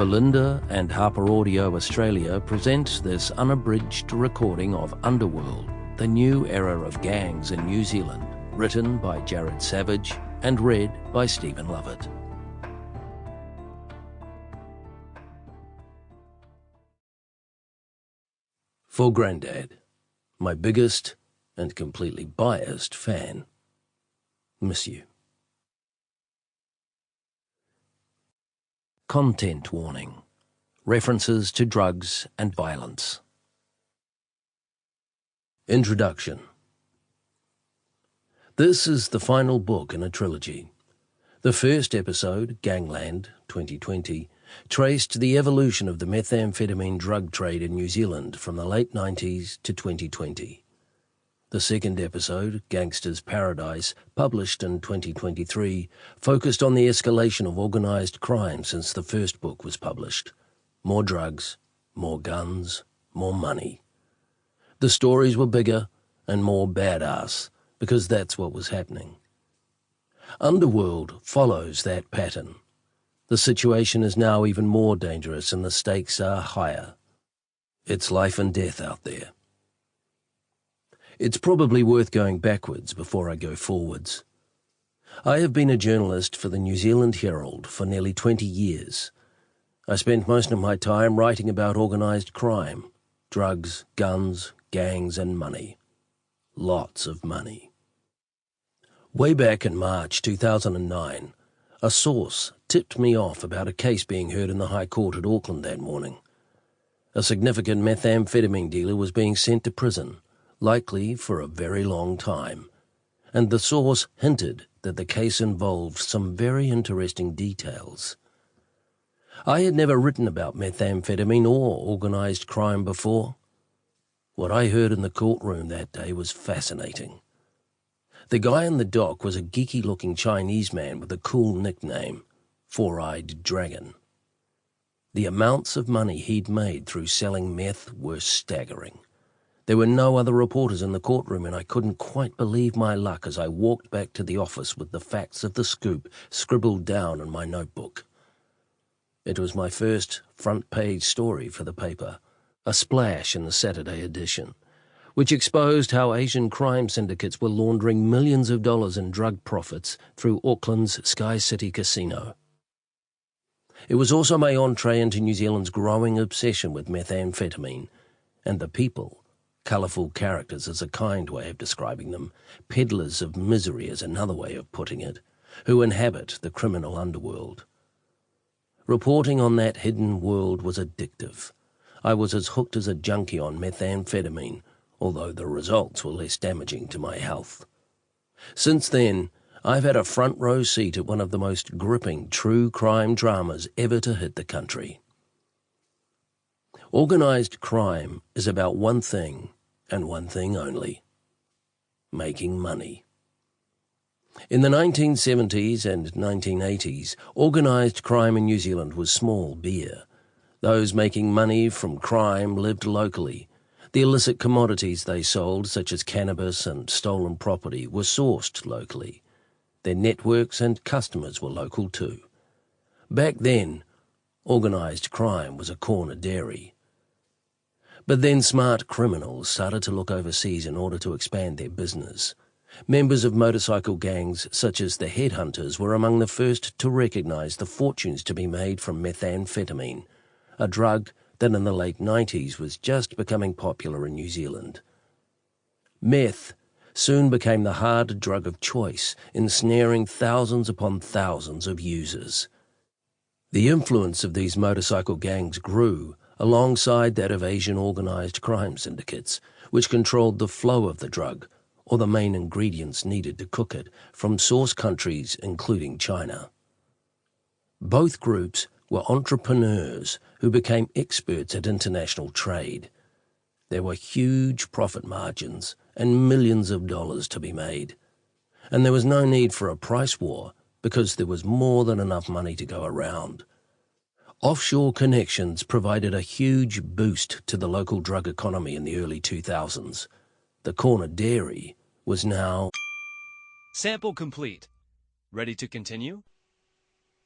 Belinda and HarperAudio Australia present this unabridged recording of Underworld, the new era of gangs in New Zealand, written by Jared Savage and read by Stephen Lovatt. For Grandad, my biggest and completely biased fan. Miss you. Content warning. References to drugs and violence. Introduction. This is the final book in a trilogy. The first episode, Gangland, 2020, traced the evolution of the methamphetamine drug trade in New Zealand from the late 90s to 2020. The second episode, Gangsters Paradise, published in 2023, focused on the escalation of organised crime since the first book was published. More drugs, more guns, more money. The stories were bigger and more badass, because that's what was happening. Underworld follows that pattern. The situation is now even more dangerous and the stakes are higher. It's life and death out there. It's probably worth going backwards before I go forwards. I have been a journalist for the New Zealand Herald for nearly 20 years. I spent most of my time writing about organised crime, drugs, guns, gangs and money. Lots of money. Way back in March 2009, a source tipped me off about a case being heard in the High Court at Auckland that morning. A significant methamphetamine dealer was being sent to prison, likely for a very long time, and the source hinted that the case involved some very interesting details. I had never written about methamphetamine or organised crime before. What I heard in the courtroom that day was fascinating. The guy in the dock was a geeky-looking Chinese man with a cool nickname, Four-Eyed Dragon. The amounts of money he'd made through selling meth were staggering. There were no other reporters in the courtroom, and I couldn't quite believe my luck as I walked back to the office with the facts of the scoop scribbled down in my notebook. It was my first front-page story for the paper, a splash in the Saturday edition, which exposed how Asian crime syndicates were laundering millions of dollars in drug profits through Auckland's Sky City Casino. It was also my entree into New Zealand's growing obsession with methamphetamine, and the people. Colourful characters is a kind way of describing them, peddlers of misery is another way of putting it, who inhabit the criminal underworld. Reporting on that hidden world was addictive. I was as hooked as a junkie on methamphetamine, although the results were less damaging to my health. Since then, I've had a front row seat at one of the most gripping true crime dramas ever to hit the country. Organised crime is about one thing, and one thing only: making money. In the 1970s and 1980s, organised crime in New Zealand was small beer. Those making money from crime lived locally. The illicit commodities they sold, such as cannabis and stolen property, were sourced locally. Their networks and customers were local too. Back then, organised crime was a corner dairy. But then smart criminals started to look overseas in order to expand their business. Members of motorcycle gangs such as the Headhunters were among the first to recognise the fortunes to be made from methamphetamine, a drug that in the late 90s was just becoming popular in New Zealand. Meth soon became the hard drug of choice, ensnaring thousands upon thousands of users. The influence of these motorcycle gangs grew, alongside that of Asian organised crime syndicates, which controlled the flow of the drug, or the main ingredients needed to cook it, from source countries including China. Both groups were entrepreneurs who became experts at international trade. There were huge profit margins and millions of dollars to be made. And there was no need for a price war because there was more than enough money to go around. Offshore connections provided a huge boost to the local drug economy in the early 2000s. The corner dairy was now... Sample complete. Ready to continue?